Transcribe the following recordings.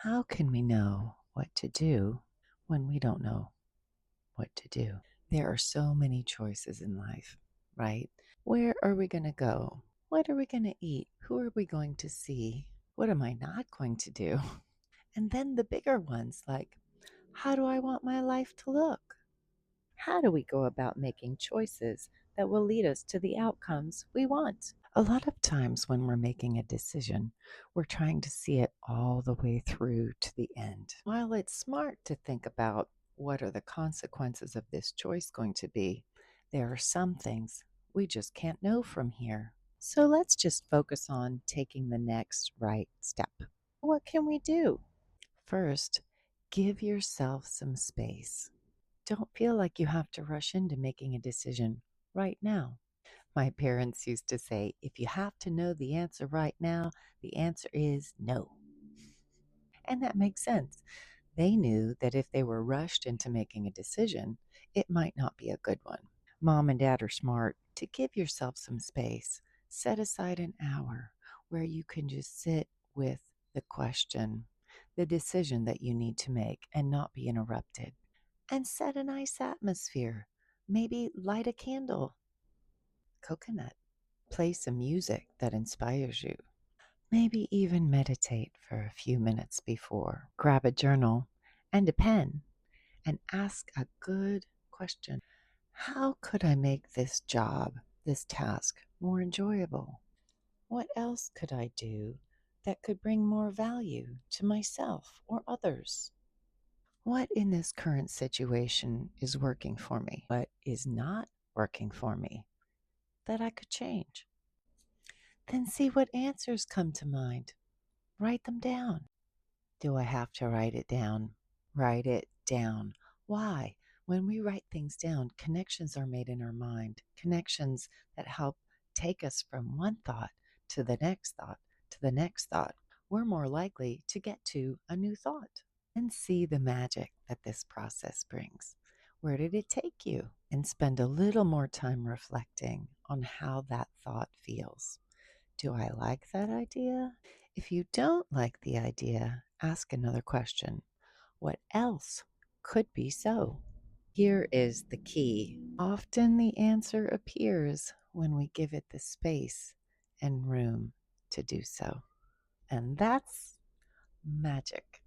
How can we know what to do when we don't know what to do? There are so many choices in life, right? Where are we going to go? What are we going to eat? Who are we going to see? What am I not going to do? And then the bigger ones like, how do I want my life to look? How do we go about making choices that will lead us to the outcomes we want? A lot of times when we're making a decision, we're trying to see it all the way through to the end. While it's smart to think about what are the consequences of this choice going to be, there are some things we just can't know from here. So let's just focus on taking the next right step. What can we do? First, give yourself some space. Don't feel like you have to rush into making a decision right now. My parents used to say, if you have to know the answer right now, the answer is no. And that makes sense. They knew that if they were rushed into making a decision, it might not be a good one. Mom and dad are smart to give yourself some space. Set aside an hour where you can just sit with the question, the decision that you need to make, and not be interrupted. And set a nice atmosphere. Maybe light a candle, coconut. Play some music that inspires you. Maybe even meditate for a few minutes before. Grab a journal and a pen and ask a good question. How could I make this job, this task, more enjoyable? What else could I do that could bring more value to myself or others? What in this current situation is working for me? What is not working for me that I could change? Then see what answers come to mind. Write them down. Do I have to write it down? Write it down. Why? When we write things down, connections are made in our mind, connections that help take us from one thought to the next thought to the next thought. We're more likely to get to a new thought and see the magic that this process brings. Where did it take you? And spend a little more time reflecting on how that thought feels. Do I like that idea? If you don't like the idea, ask another question. What else could be so? Here is the key. Often the answer appears when we give it the space and room to do so. And that's magic.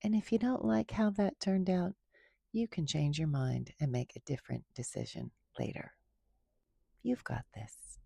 And if you don't like how that turned out, you can change your mind and make a different decision later. You've got this.